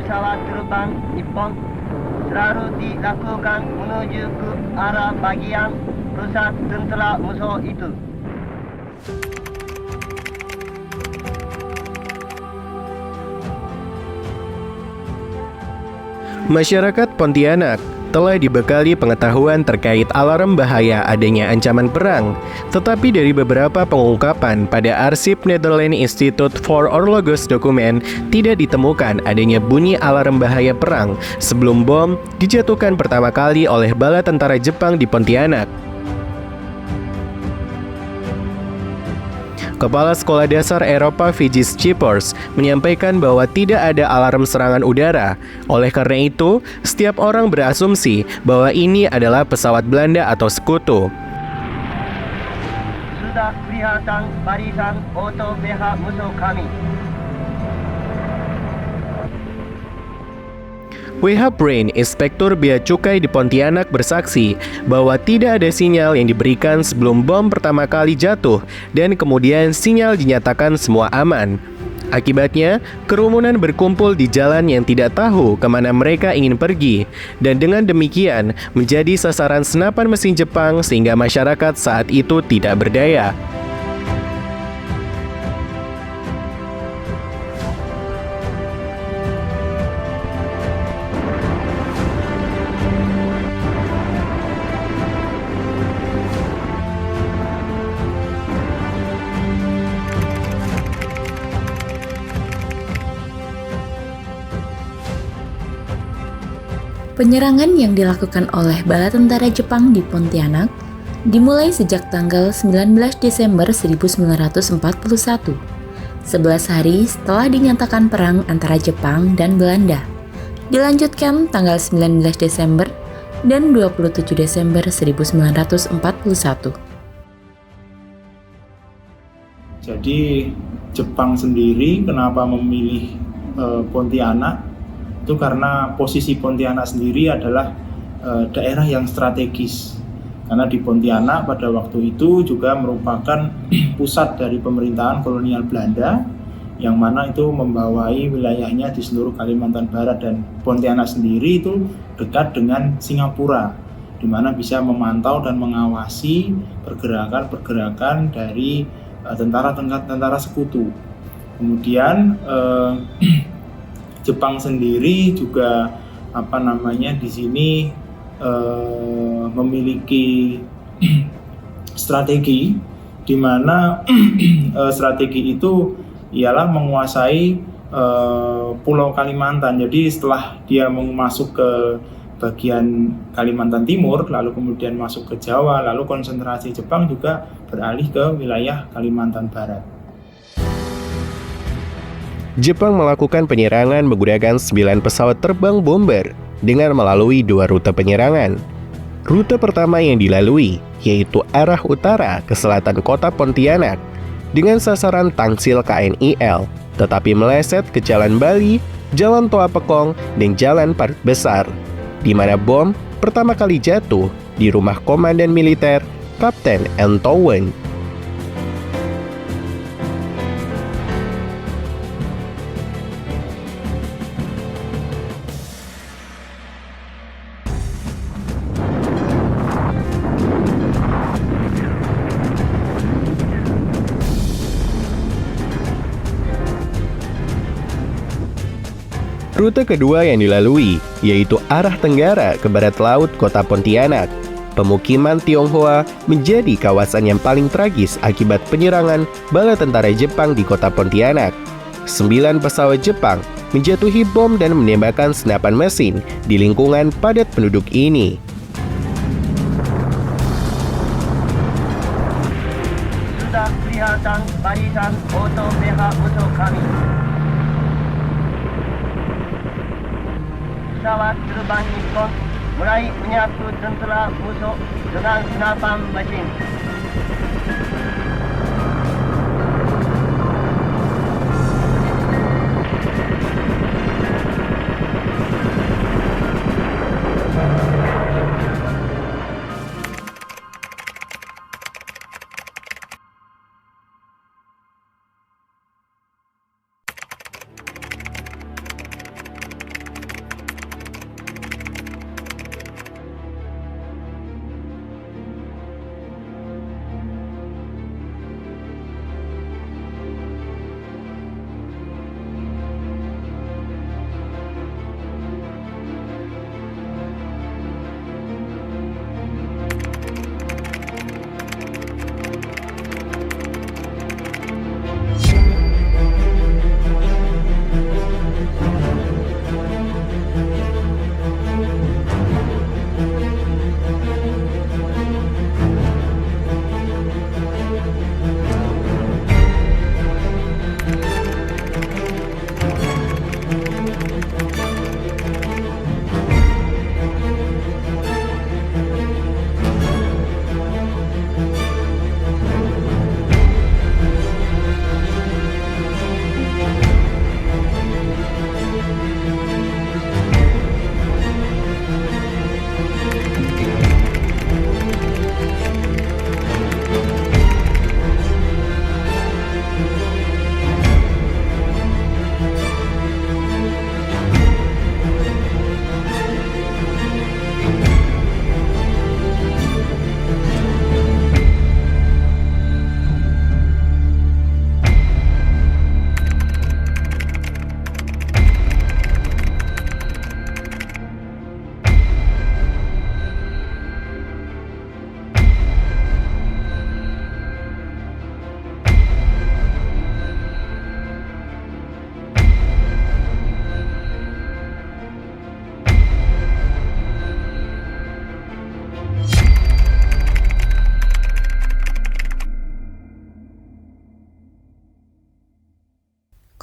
pesawat terbang Nippon selalu dilakukan menuju ke arah bagian pusat tentera musuh itu. Masyarakat Pontianak telah dibekali pengetahuan terkait alarm bahaya adanya ancaman perang, tetapi dari beberapa pengungkapan pada arsip Netherlands Institute for Orlogos dokumen tidak ditemukan adanya bunyi alarm bahaya perang sebelum bom dijatuhkan pertama kali oleh bala tentara Jepang di Pontianak. Kepala Sekolah Dasar Eropa Vigis Schippers menyampaikan bahwa tidak ada alarm serangan udara. Oleh karena itu, setiap orang berasumsi bahwa ini adalah pesawat Belanda atau sekutu. Sudah kelihatan barisan auto BH musuh kami. WH Brain, Inspektur Bea Cukai di Pontianak bersaksi bahwa tidak ada sinyal yang diberikan sebelum bom pertama kali jatuh dan kemudian sinyal dinyatakan semua aman. Akibatnya, kerumunan berkumpul di jalan yang tidak tahu kemana mereka ingin pergi dan dengan demikian menjadi sasaran senapan mesin Jepang sehingga masyarakat saat itu tidak berdaya. Penyerangan yang dilakukan oleh bala tentara Jepang di Pontianak dimulai sejak tanggal 19 Desember 1941, 11 hari setelah dinyatakan perang antara Jepang dan Belanda. Dilanjutkan tanggal 19 Desember dan 27 Desember 1941. Jadi Jepang sendiri kenapa memilih Pontianak? Itu karena posisi Pontianak sendiri adalah daerah yang strategis. Karena di Pontianak pada waktu itu juga merupakan pusat dari pemerintahan kolonial Belanda yang mana itu membawai wilayahnya di seluruh Kalimantan Barat, dan Pontianak sendiri itu dekat dengan Singapura, di mana bisa memantau dan mengawasi pergerakan-pergerakan dari tentara sekutu. Kemudian Jepang sendiri juga di sini memiliki strategi di mana strategi itu ialah menguasai Pulau Kalimantan. Jadi setelah dia masuk ke bagian Kalimantan Timur, lalu kemudian masuk ke Jawa, lalu konsentrasi Jepang juga beralih ke wilayah Kalimantan Barat. Jepang melakukan penyerangan menggunakan 9 pesawat terbang bomber dengan melalui 2 rute penyerangan. Rute pertama yang dilalui yaitu arah utara ke selatan kota Pontianak dengan sasaran Tangsil KNIL, tetapi meleset ke Jalan Bali, Jalan Toa Pekong, dan Jalan Parit Besar, di mana bom pertama kali jatuh di rumah Komandan Militer Kapten Entouwen. Rute kedua yang dilalui yaitu arah tenggara ke barat laut kota Pontianak. Pemukiman Tionghoa menjadi kawasan yang paling tragis akibat penyerangan bala tentara Jepang di kota Pontianak. 9 pesawat Jepang menjatuhi bom dan menembakkan senapan mesin di lingkungan padat penduduk ini. Sudah kelihatan barisan auto BH musuh kami. Pesawat terbang Nippon mulai menyerbu tentera musuh dengan senapan mesin.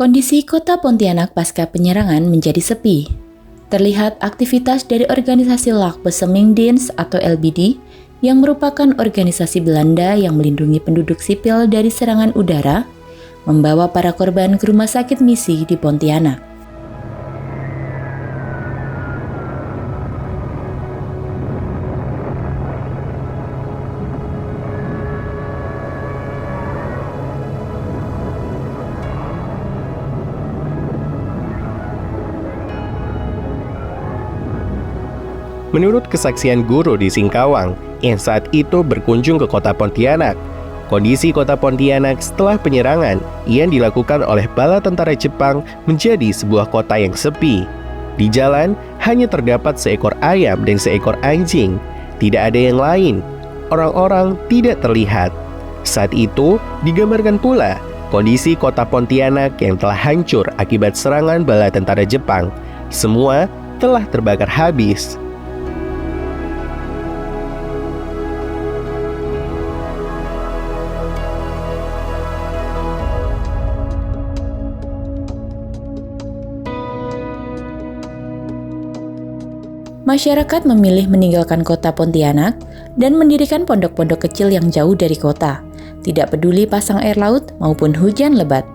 Kondisi kota Pontianak pasca penyerangan menjadi sepi. Terlihat aktivitas dari organisasi Lakbesemingdienst atau LBD yang merupakan organisasi Belanda yang melindungi penduduk sipil dari serangan udara, membawa para korban ke rumah sakit misi di Pontianak. Menurut kesaksian guru di Singkawang yang saat itu berkunjung ke kota Pontianak, kondisi kota Pontianak setelah penyerangan yang dilakukan oleh bala tentara Jepang menjadi sebuah kota yang sepi. Di jalan hanya terdapat seekor ayam dan seekor anjing, tidak ada yang lain. Orang-orang tidak terlihat. Saat itu digambarkan pula kondisi kota Pontianak yang telah hancur akibat serangan bala tentara Jepang. Semua telah terbakar habis. Masyarakat memilih meninggalkan kota Pontianak dan mendirikan pondok-pondok kecil yang jauh dari kota, tidak peduli pasang air laut maupun hujan lebat.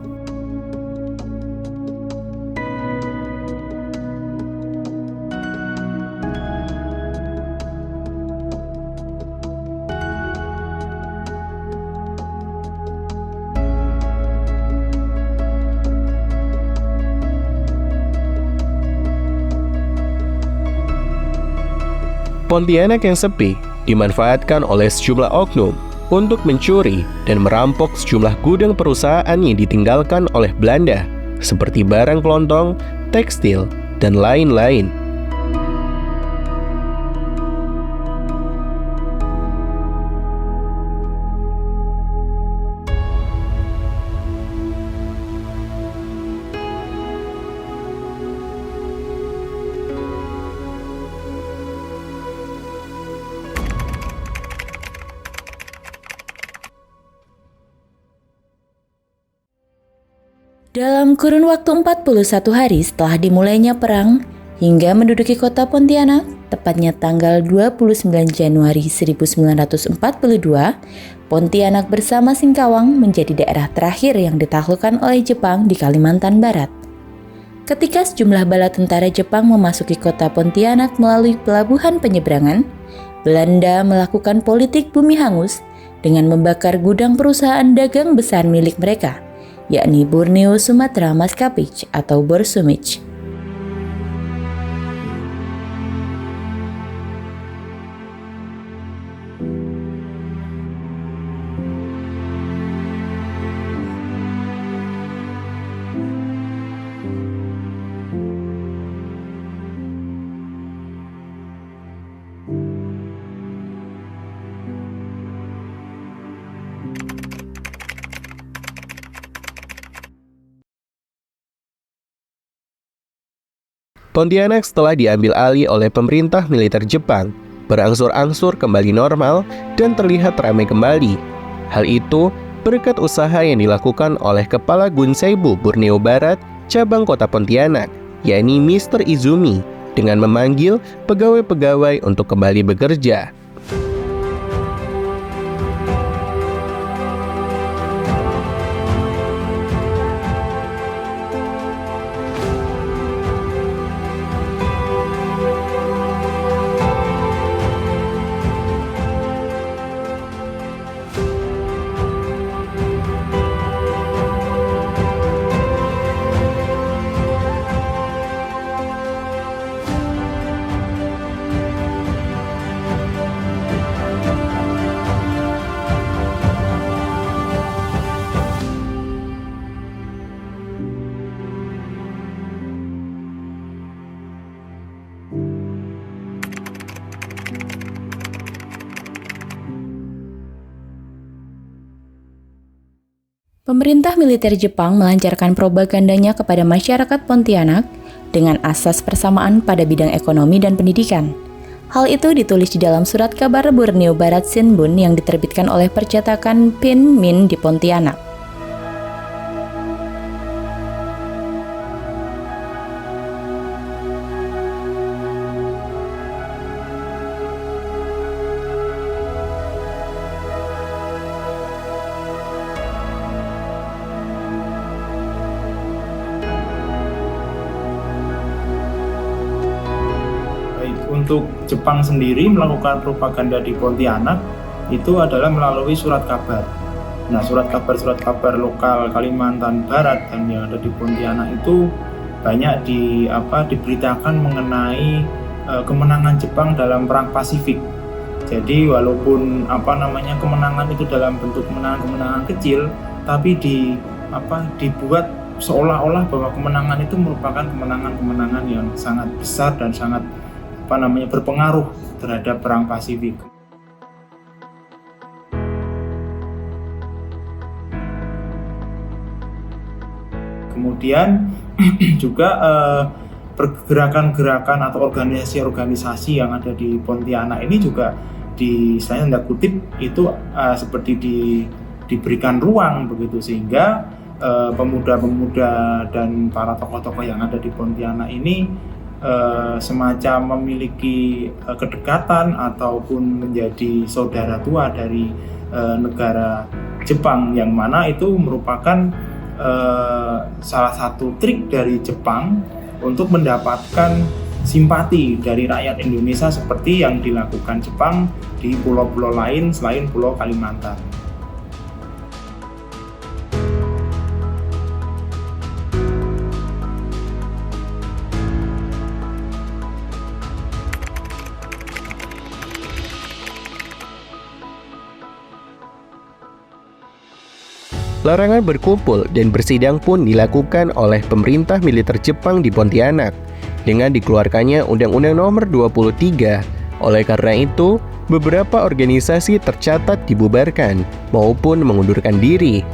Pontianak yang sepi dimanfaatkan oleh sejumlah oknum untuk mencuri dan merampok sejumlah gudang perusahaan yang ditinggalkan oleh Belanda, seperti barang kelontong, tekstil, dan lain-lain. Dalam kurun waktu 41 hari setelah dimulainya perang hingga menduduki kota Pontianak, tepatnya tanggal 29 Januari 1942, Pontianak bersama Singkawang menjadi daerah terakhir yang ditaklukkan oleh Jepang di Kalimantan Barat. Ketika sejumlah bala tentara Jepang memasuki kota Pontianak melalui pelabuhan penyeberangan, Belanda melakukan politik bumi hangus dengan membakar gudang perusahaan dagang besar milik mereka, yakni Borneo Sumatra Maskapai atau Borsumich. Pontianak setelah diambil alih oleh pemerintah militer Jepang, berangsur-angsur kembali normal dan terlihat ramai kembali. Hal itu berkat usaha yang dilakukan oleh Kepala Gunseibu Borneo Barat, cabang kota Pontianak, yakni Mr. Izumi, dengan memanggil pegawai-pegawai untuk kembali bekerja. Pemerintah militer Jepang melancarkan propagandanya kepada masyarakat Pontianak dengan asas persamaan pada bidang ekonomi dan pendidikan. Hal itu ditulis di dalam surat kabar Borneo Barat Shinbun yang diterbitkan oleh percetakan Pin Min di Pontianak. untuk Jepang sendiri melakukan propaganda di Pontianak itu adalah melalui surat kabar. Nah, surat kabar lokal Kalimantan Barat dan yang ada di Pontianak itu banyak diberitakan mengenai kemenangan Jepang dalam Perang Pasifik. Jadi walaupun kemenangan itu dalam bentuk kemenangan kecil, tapi dibuat seolah-olah bahwa kemenangan itu merupakan kemenangan yang sangat besar dan sangat berpengaruh terhadap Perang Pasifik. Kemudian juga pergerakan-gerakan atau organisasi-organisasi yang ada di Pontianak ini juga saya tanda kutip itu seperti diberikan ruang begitu, sehingga pemuda-pemuda dan para tokoh-tokoh yang ada di Pontianak ini semacam memiliki kedekatan ataupun menjadi saudara tua dari negara Jepang, yang mana itu merupakan salah satu trik dari Jepang untuk mendapatkan simpati dari rakyat Indonesia seperti yang dilakukan Jepang di pulau-pulau lain selain Pulau Kalimantan. Larangan berkumpul dan bersidang pun dilakukan oleh pemerintah militer Jepang di Pontianak dengan dikeluarkannya Undang-Undang Nomor 23. Oleh karena itu, beberapa organisasi tercatat dibubarkan maupun mengundurkan diri